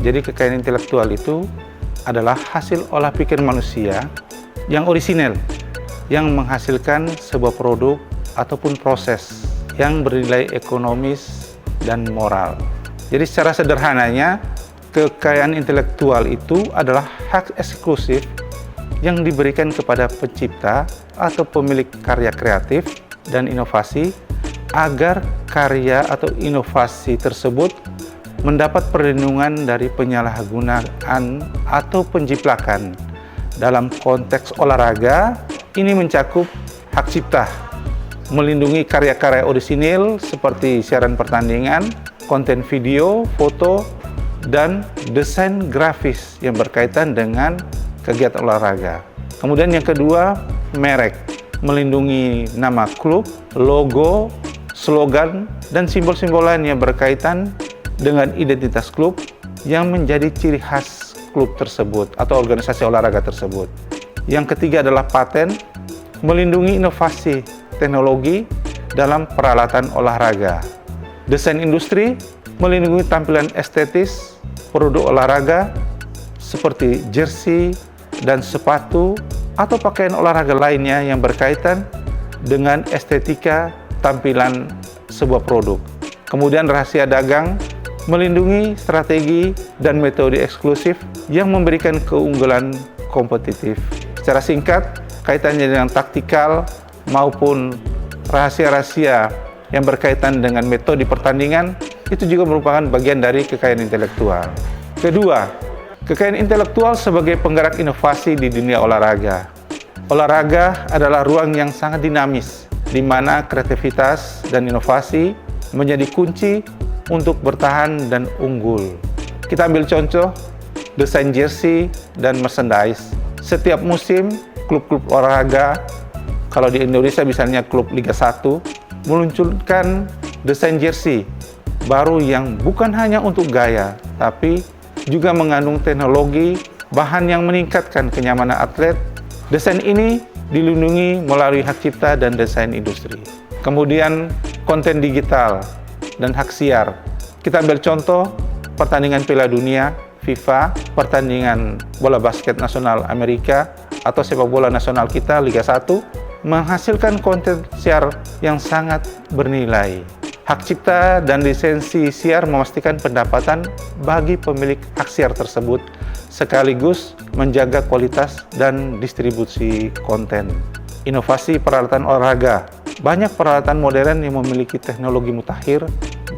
Jadi kekayaan intelektual itu adalah hasil olah pikir manusia yang orisinal, yang menghasilkan sebuah produk ataupun proses yang bernilai ekonomis dan moral. Jadi secara sederhananya, kekayaan intelektual itu adalah hak eksklusif yang diberikan kepada pencipta atau pemilik karya kreatif dan inovasi agar karya atau inovasi tersebut mendapat perlindungan dari penyalahgunaan atau penjiplakan. Dalam konteks olahraga, ini mencakup hak cipta, melindungi karya-karya orisinil seperti siaran pertandingan, konten video, foto, dan desain grafis yang berkaitan dengan kegiatan olahraga. Kemudian yang kedua, merek, melindungi nama klub, logo, slogan, dan simbol-simbol lain yang berkaitan dengan identitas klub yang menjadi ciri khas klub tersebut atau organisasi olahraga tersebut. Yang ketiga adalah paten, melindungi inovasi teknologi dalam peralatan olahraga. Desain industri, melindungi tampilan estetis produk olahraga seperti jersey dan sepatu atau pakaian olahraga lainnya yang berkaitan dengan estetika tampilan sebuah produk. Kemudian rahasia dagang, melindungi strategi dan metode eksklusif yang memberikan keunggulan kompetitif. Secara singkat, kaitannya dengan taktikal maupun rahasia-rahasia yang berkaitan dengan metode pertandingan itu juga merupakan bagian dari kekayaan intelektual. Kedua, kekayaan intelektual sebagai penggerak inovasi di dunia olahraga. Olahraga adalah ruang yang sangat dinamis, di mana kreativitas dan inovasi menjadi kunci untuk bertahan dan unggul. Kita ambil contoh desain jersey dan merchandise. Setiap musim, klub-klub olahraga, kalau di Indonesia misalnya klub Liga 1, meluncurkan desain jersey baru yang bukan hanya untuk gaya, tapi juga mengandung teknologi, bahan yang meningkatkan kenyamanan atlet. Desain ini dilindungi melalui hak cipta dan desain industri. Kemudian konten digital dan hak siar. Kita ambil contoh pertandingan Piala Dunia, FIFA, pertandingan bola basket nasional Amerika, atau sepak bola nasional kita, Liga 1, menghasilkan konten siar yang sangat bernilai. Hak cipta dan lisensi siar memastikan pendapatan bagi pemilik hak siar tersebut, sekaligus menjaga kualitas dan distribusi konten. Inovasi peralatan olahraga. Banyak peralatan modern yang memiliki teknologi mutakhir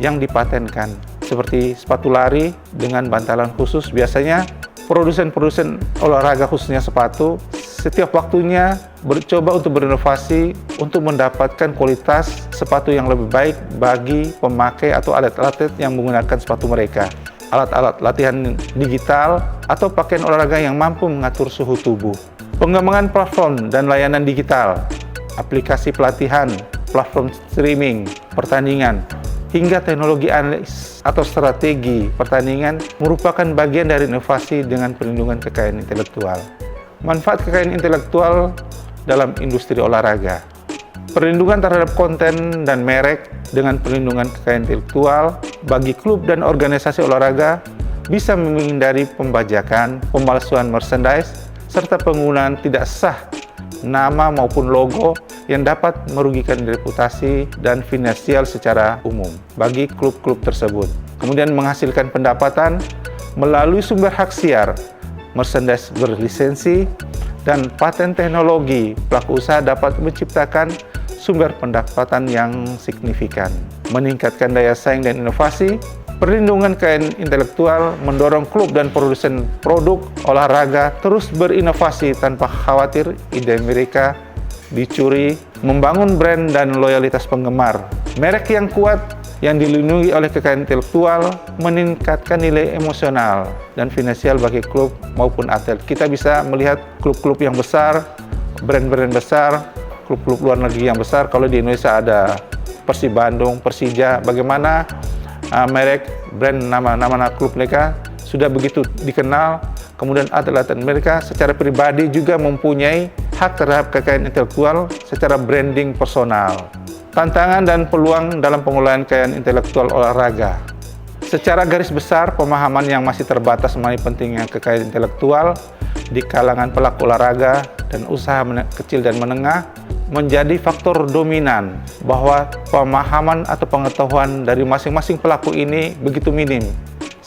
yang dipatenkan, seperti sepatu lari dengan bantalan khusus. Biasanya produsen-produsen olahraga khususnya sepatu setiap waktunya mencoba untuk berinovasi untuk mendapatkan kualitas sepatu yang lebih baik bagi pemakai atau atlet-atlet yang menggunakan sepatu mereka. Alat-alat latihan digital atau pakaian olahraga yang mampu mengatur suhu tubuh. Pengembangan platform dan layanan digital, aplikasi pelatihan, platform streaming, pertandingan, hingga teknologi analis atau strategi pertandingan merupakan bagian dari inovasi dengan perlindungan kekayaan intelektual. Manfaat kekayaan intelektual dalam industri olahraga. Perlindungan terhadap konten dan merek dengan perlindungan kekayaan intelektual bagi klub dan organisasi olahraga bisa menghindari pembajakan, pemalsuan merchandise, serta penggunaan tidak sah nama maupun logo yang dapat merugikan reputasi dan finansial secara umum bagi klub-klub tersebut. Kemudian menghasilkan pendapatan melalui sumber hak siar, merchandise berlisensi, dan paten teknologi. Pelaku usaha dapat menciptakan sumber pendapatan yang signifikan, meningkatkan daya saing dan inovasi. Perlindungan kekayaan intelektual mendorong klub dan produsen produk olahraga terus berinovasi tanpa khawatir ide mereka dicuri, membangun brand dan loyalitas penggemar. Merek yang kuat yang dilindungi oleh kekayaan intelektual meningkatkan nilai emosional dan finansial bagi klub maupun atlet. Kita bisa melihat klub-klub yang besar, brand-brand besar, klub-klub luar negeri yang besar. Kalau di Indonesia ada Persib Bandung, Persija, bagaimana merek, brand, nama klub mereka sudah begitu dikenal. Kemudian atlet-atlet mereka secara pribadi juga mempunyai hak terhadap kekayaan intelektual secara branding personal. Tantangan dan peluang dalam pengelolaan kekayaan intelektual olahraga. Secara garis besar, pemahaman yang masih terbatas mengenai pentingnya kekayaan intelektual di kalangan pelaku olahraga dan usaha kecil dan menengah menjadi faktor dominan bahwa pemahaman atau pengetahuan dari masing-masing pelaku ini begitu minim,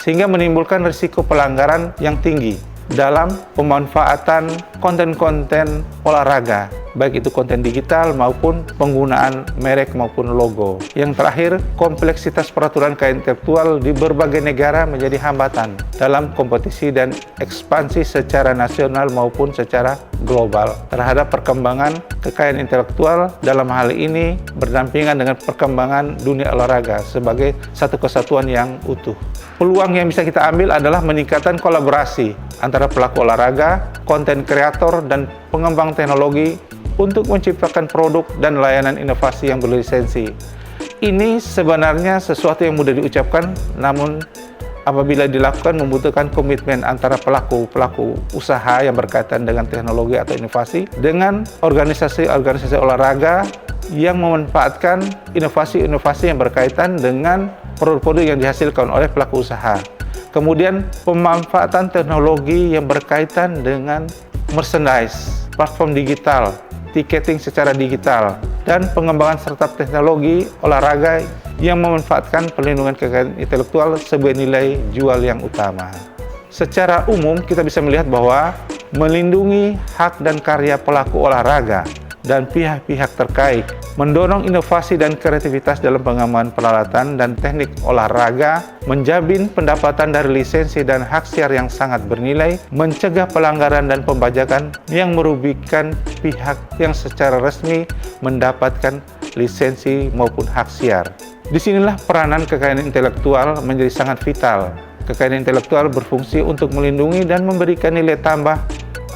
sehingga menimbulkan risiko pelanggaran yang tinggi dalam pemanfaatan konten-konten olahraga, baik itu konten digital maupun penggunaan merek maupun logo. Yang terakhir, kompleksitas peraturan kekayaan intelektual di berbagai negara menjadi hambatan dalam kompetisi dan ekspansi secara nasional maupun secara global terhadap perkembangan kekayaan intelektual. Dalam hal ini berdampingan dengan perkembangan dunia olahraga sebagai satu kesatuan yang utuh. Peluang yang bisa kita ambil adalah meningkatkan kolaborasi antara pelaku olahraga, konten kreator, dan pengembang teknologi untuk menciptakan produk dan layanan inovasi yang berlisensi. Ini sebenarnya sesuatu yang mudah diucapkan, namun apabila dilakukan membutuhkan komitmen antara pelaku usaha yang berkaitan dengan teknologi atau inovasi dengan organisasi-organisasi olahraga yang memanfaatkan inovasi-inovasi yang berkaitan dengan produk-produk yang dihasilkan oleh pelaku usaha. Kemudian pemanfaatan teknologi yang berkaitan dengan merchandise, platform digital, tiketing secara digital, dan pengembangan serta teknologi olahraga yang memanfaatkan perlindungan kekayaan intelektual sebagai nilai jual yang utama. Secara umum kita bisa melihat bahwa melindungi hak dan karya pelaku olahraga dan pihak-pihak terkait, mendorong inovasi dan kreativitas dalam pengembangan peralatan dan teknik olahraga, menjamin pendapatan dari lisensi dan hak siar yang sangat bernilai, mencegah pelanggaran dan pembajakan yang merugikan pihak yang secara resmi mendapatkan lisensi maupun hak siar. Disinilah peranan kekayaan intelektual menjadi sangat vital. Kekayaan intelektual berfungsi untuk melindungi dan memberikan nilai tambah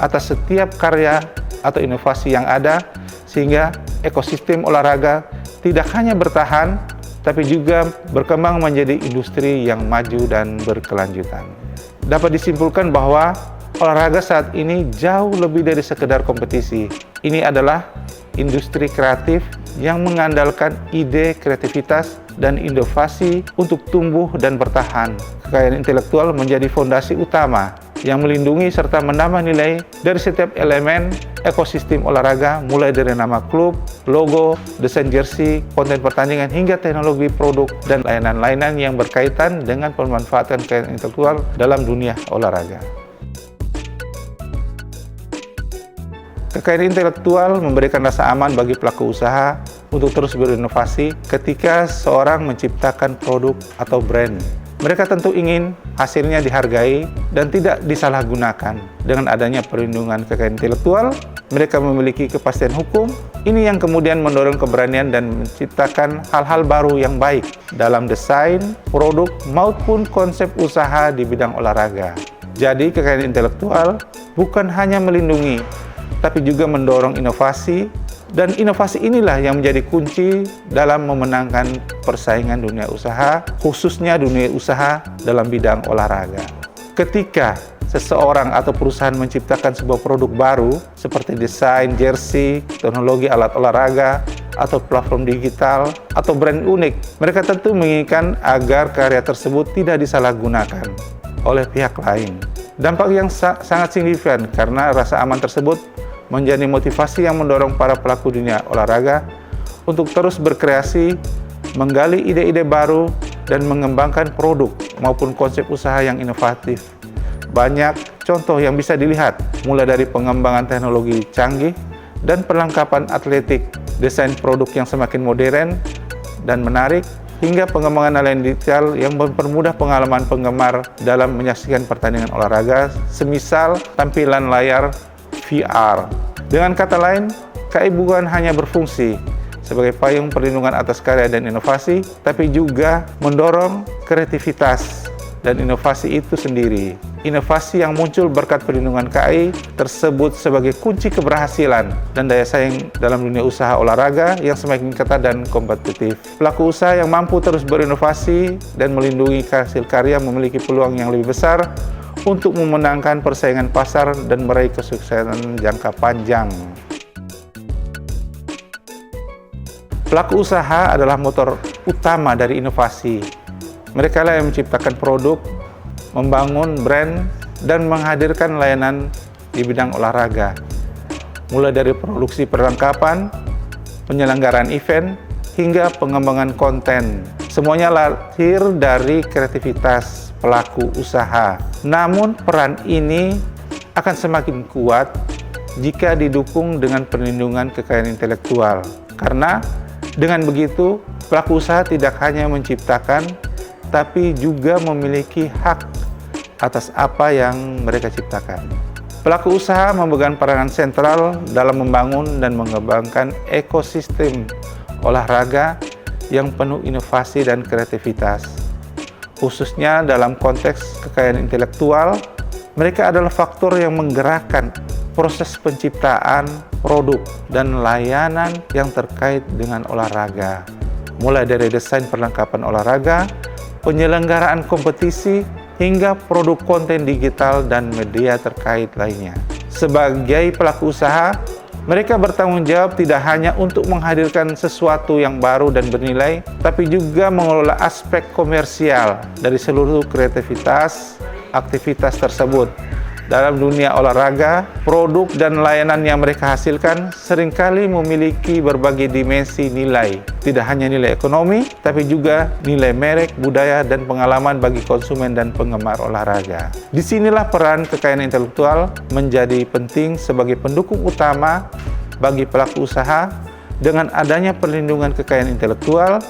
atas setiap karya atau inovasi yang ada, sehingga ekosistem olahraga tidak hanya bertahan, tapi juga berkembang menjadi industri yang maju dan berkelanjutan. Dapat disimpulkan bahwa olahraga saat ini jauh lebih dari sekedar kompetisi. Ini adalah industri kreatif yang mengandalkan ide, kreativitas, dan inovasi untuk tumbuh dan bertahan. Kekayaan intelektual menjadi fondasi utama yang melindungi serta menambah nilai dari setiap elemen ekosistem olahraga, mulai dari nama klub, logo, desain jersey, konten pertandingan, hingga teknologi produk dan layanan-layanan yang berkaitan dengan pemanfaatan kekayaan intelektual dalam dunia olahraga. Kekayaan intelektual memberikan rasa aman bagi pelaku usaha untuk terus berinovasi ketika seorang menciptakan produk atau brand. Mereka tentu ingin hasilnya dihargai dan tidak disalahgunakan. Dengan adanya perlindungan kekayaan intelektual, mereka memiliki kepastian hukum. Ini yang kemudian mendorong keberanian dan menciptakan hal-hal baru yang baik dalam desain, produk, maupun konsep usaha di bidang olahraga. Jadi, kekayaan intelektual bukan hanya melindungi, tapi juga mendorong inovasi, dan inovasi inilah yang menjadi kunci dalam memenangkan persaingan dunia usaha, khususnya dunia usaha dalam bidang olahraga. Ketika seseorang atau perusahaan menciptakan sebuah produk baru, seperti desain jersey, teknologi alat olahraga, atau platform digital, atau brand unik, mereka tentu menginginkan agar karya tersebut tidak disalahgunakan oleh pihak lain. Dampak yang sangat signifikan karena rasa aman tersebut menjadi motivasi yang mendorong para pelaku dunia olahraga untuk terus berkreasi, menggali ide-ide baru, dan mengembangkan produk maupun konsep usaha yang inovatif. Banyak contoh yang bisa dilihat, mulai dari pengembangan teknologi canggih dan perlengkapan atletik, desain produk yang semakin modern dan menarik, hingga pengembangan layanan digital yang mempermudah pengalaman penggemar dalam menyaksikan pertandingan olahraga, semisal tampilan layar VR. Dengan kata lain, KI bukan hanya berfungsi sebagai payung perlindungan atas karya dan inovasi, tapi juga mendorong kreativitas dan inovasi itu sendiri. Inovasi yang muncul berkat perlindungan KI tersebut sebagai kunci keberhasilan dan daya saing dalam dunia usaha olahraga yang semakin ketat dan kompetitif. Pelaku usaha yang mampu terus berinovasi dan melindungi hasil karya memiliki peluang yang lebih besar untuk memenangkan persaingan pasar dan meraih kesuksesan jangka panjang. Pelaku usaha adalah motor utama dari inovasi. Mereka lah yang menciptakan produk, membangun brand, dan menghadirkan layanan di bidang olahraga. Mulai dari produksi perlengkapan, penyelenggaraan event, hingga pengembangan konten. Semuanya lahir dari kreativitas pelaku usaha. Namun peran ini akan semakin kuat jika didukung dengan perlindungan kekayaan intelektual. Karena dengan begitu, pelaku usaha tidak hanya menciptakan, tapi juga memiliki hak atas apa yang mereka ciptakan. Pelaku usaha memegang peranan sentral dalam membangun dan mengembangkan ekosistem olahraga yang penuh inovasi dan kreativitas. Khususnya dalam konteks kekayaan intelektual, mereka adalah faktor yang menggerakkan proses penciptaan produk dan layanan yang terkait dengan olahraga. Mulai dari desain perlengkapan olahraga, penyelenggaraan kompetisi, hingga produk konten digital dan media terkait lainnya. Sebagai pelaku usaha, mereka bertanggung jawab tidak hanya untuk menghadirkan sesuatu yang baru dan bernilai, tapi juga mengelola aspek komersial dari seluruh kreativitas aktivitas tersebut. Dalam dunia olahraga, produk dan layanan yang mereka hasilkan seringkali memiliki berbagai dimensi nilai. Tidak hanya nilai ekonomi, tapi juga nilai merek, budaya, dan pengalaman bagi konsumen dan penggemar olahraga. Disinilah peran kekayaan intelektual menjadi penting sebagai pendukung utama bagi pelaku usaha. Dengan adanya perlindungan kekayaan intelektual,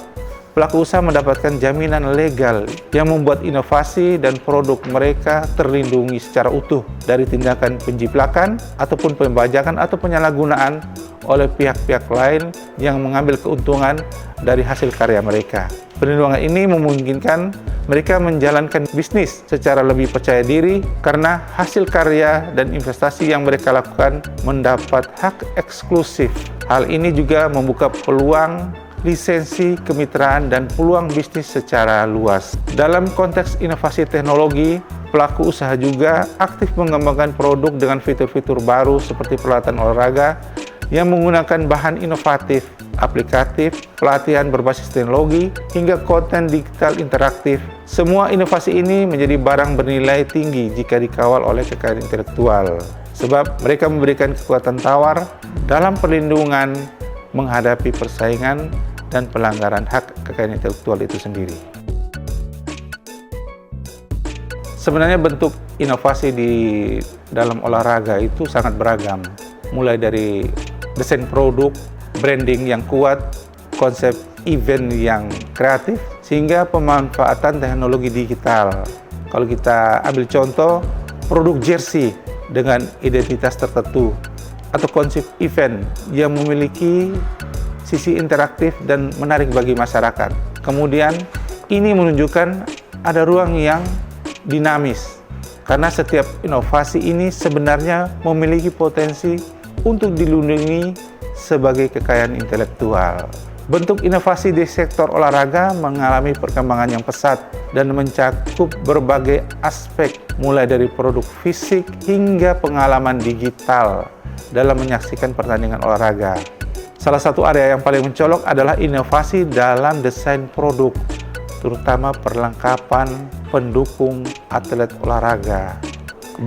pelaku usaha mendapatkan jaminan legal yang membuat inovasi dan produk mereka terlindungi secara utuh dari tindakan penjiplakan ataupun pembajakan atau penyalahgunaan oleh pihak-pihak lain yang mengambil keuntungan dari hasil karya mereka. Perlindungan ini memungkinkan mereka menjalankan bisnis secara lebih percaya diri karena hasil karya dan investasi yang mereka lakukan mendapat hak eksklusif. Hal ini juga membuka peluang lisensi, kemitraan, dan peluang bisnis secara luas. Dalam konteks inovasi teknologi, pelaku usaha juga aktif mengembangkan produk dengan fitur-fitur baru seperti peralatan olahraga yang menggunakan bahan inovatif, aplikatif, pelatihan berbasis teknologi, hingga konten digital interaktif. Semua inovasi ini menjadi barang bernilai tinggi jika dikawal oleh kekayaan intelektual, sebab mereka memberikan kekuatan tawar dalam perlindungan menghadapi persaingan dan pelanggaran hak kekayaan intelektual itu sendiri. Sebenarnya bentuk inovasi di dalam olahraga itu sangat beragam, mulai dari desain produk, branding yang kuat, konsep event yang kreatif, sehingga pemanfaatan teknologi digital. Kalau kita ambil contoh, produk jersey dengan identitas tertentu, atau konsep event yang memiliki sisi interaktif dan menarik bagi masyarakat. Kemudian ini menunjukkan ada ruang yang dinamis, karena setiap inovasi ini sebenarnya memiliki potensi untuk dilindungi sebagai kekayaan intelektual. Bentuk inovasi di sektor olahraga mengalami perkembangan yang pesat dan mencakup berbagai aspek, mulai dari produk fisik hingga pengalaman digital dalam menyaksikan pertandingan olahraga. Salah satu area yang paling mencolok adalah inovasi dalam desain produk, terutama perlengkapan pendukung atlet olahraga.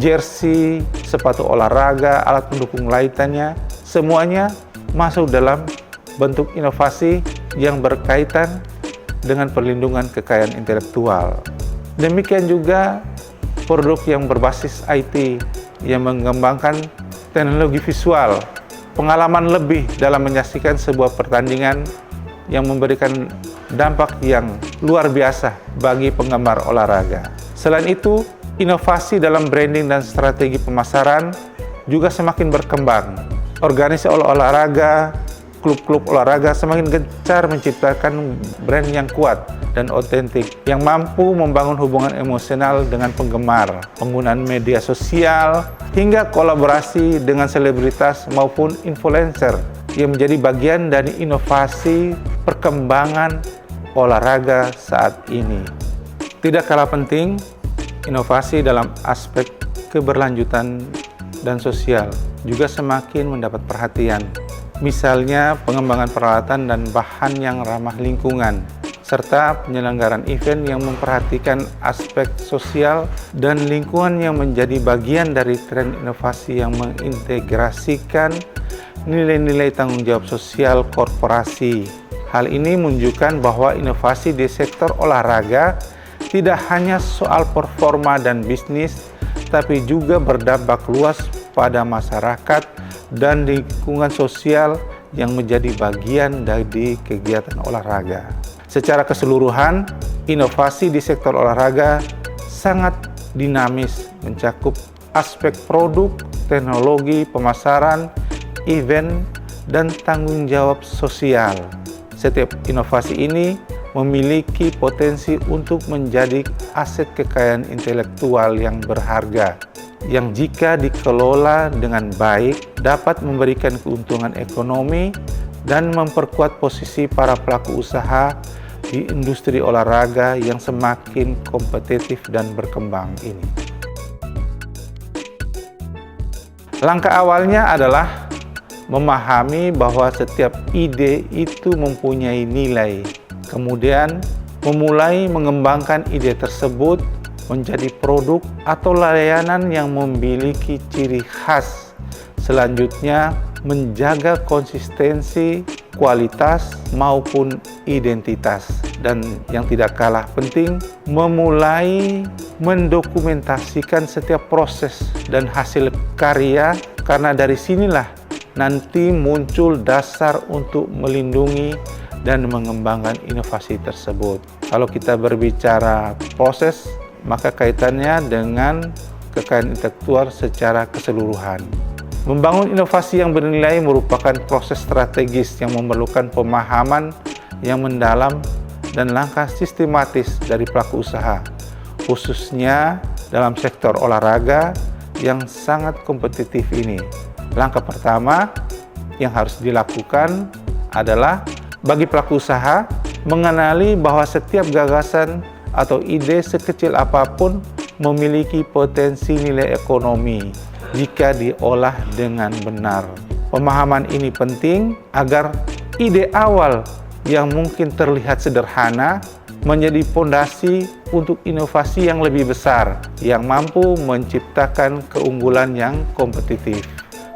Jersey, sepatu olahraga, alat pendukung lainnya, semuanya masuk dalam bentuk inovasi yang berkaitan dengan perlindungan kekayaan intelektual. Demikian juga produk yang berbasis IT yang mengembangkan teknologi visual, pengalaman lebih dalam menyaksikan sebuah pertandingan yang memberikan dampak yang luar biasa bagi penggemar olahraga. Selain itu, inovasi dalam branding dan strategi pemasaran juga semakin berkembang. Organisasi olahraga, klub-klub olahraga semakin gencar menciptakan brand yang kuat dan otentik yang mampu membangun hubungan emosional dengan penggemar, penggunaan media sosial, hingga kolaborasi dengan selebritas maupun influencer yang menjadi bagian dari inovasi perkembangan olahraga saat ini. Tidak kalah penting, inovasi dalam aspek keberlanjutan dan sosial juga semakin mendapat perhatian. Misalnya pengembangan peralatan dan bahan yang ramah lingkungan, serta penyelenggaraan event yang memperhatikan aspek sosial dan lingkungan yang menjadi bagian dari tren inovasi yang mengintegrasikan nilai-nilai tanggung jawab sosial korporasi. Hal ini menunjukkan bahwa inovasi di sektor olahraga tidak hanya soal performa dan bisnis, tapi juga berdampak luas pada masyarakat dan lingkungan sosial yang menjadi bagian dari kegiatan olahraga. Secara keseluruhan, inovasi di sektor olahraga sangat dinamis, mencakup aspek produk, teknologi, pemasaran, event, dan tanggung jawab sosial. Setiap inovasi ini memiliki potensi untuk menjadi aset kekayaan intelektual yang berharga, yang jika dikelola dengan baik dapat memberikan keuntungan ekonomi dan memperkuat posisi para pelaku usaha di industri olahraga yang semakin kompetitif dan berkembang ini. Langkah awalnya adalah memahami bahwa setiap ide itu mempunyai nilai, kemudian memulai mengembangkan ide tersebut menjadi produk atau layanan yang memiliki ciri khas. Selanjutnya, menjaga konsistensi, kualitas maupun identitas. Dan yang tidak kalah penting, memulai mendokumentasikan setiap proses dan hasil karya, karena dari sinilah nanti muncul dasar untuk melindungi dan mengembangkan inovasi tersebut. Kalau kita berbicara proses, maka kaitannya dengan kekayaan intelektual secara keseluruhan. Membangun inovasi yang bernilai merupakan proses strategis yang memerlukan pemahaman yang mendalam dan langkah sistematis dari pelaku usaha, khususnya dalam sektor olahraga yang sangat kompetitif ini. Langkah pertama yang harus dilakukan adalah bagi pelaku usaha mengenali bahwa setiap gagasan atau ide sekecil apapun memiliki potensi nilai ekonomi jika diolah dengan benar. Pemahaman ini penting agar ide awal yang mungkin terlihat sederhana menjadi fondasi untuk inovasi yang lebih besar yang mampu menciptakan keunggulan yang kompetitif.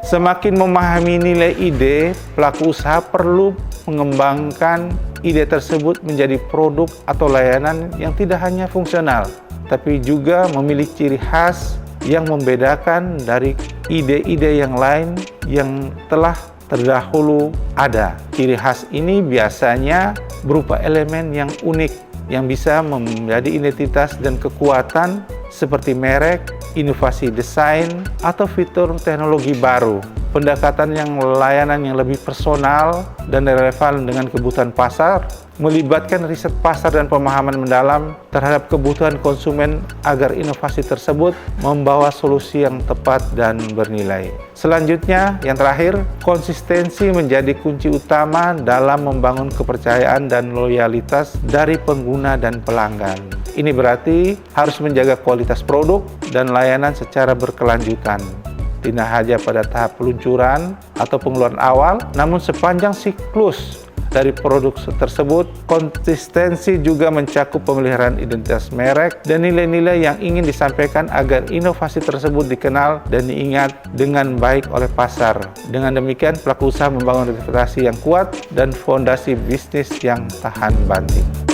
Semakin memahami nilai ide, pelaku usaha perlu mengembangkan ide tersebut menjadi produk atau layanan yang tidak hanya fungsional, tapi juga memiliki ciri khas yang membedakan dari ide-ide yang lain yang telah terdahulu ada. Ciri khas ini biasanya berupa elemen yang unik yang bisa menjadi identitas dan kekuatan seperti merek, inovasi desain, atau fitur teknologi baru. Pendekatan yang layanan yang lebih personal dan relevan dengan kebutuhan pasar, melibatkan riset pasar dan pemahaman mendalam terhadap kebutuhan konsumen agar inovasi tersebut membawa solusi yang tepat dan bernilai. Selanjutnya, yang terakhir, konsistensi menjadi kunci utama dalam membangun kepercayaan dan loyalitas dari pengguna dan pelanggan. Ini berarti harus menjaga kualitas produk dan layanan secara berkelanjutan. Tidak hanya pada tahap peluncuran atau pengeluaran awal, namun sepanjang siklus dari produk tersebut. Konsistensi juga mencakup pemeliharaan identitas merek dan nilai-nilai yang ingin disampaikan agar inovasi tersebut dikenal dan diingat dengan baik oleh pasar. Dengan demikian, pelaku usaha membangun reputasi yang kuat dan fondasi bisnis yang tahan banting.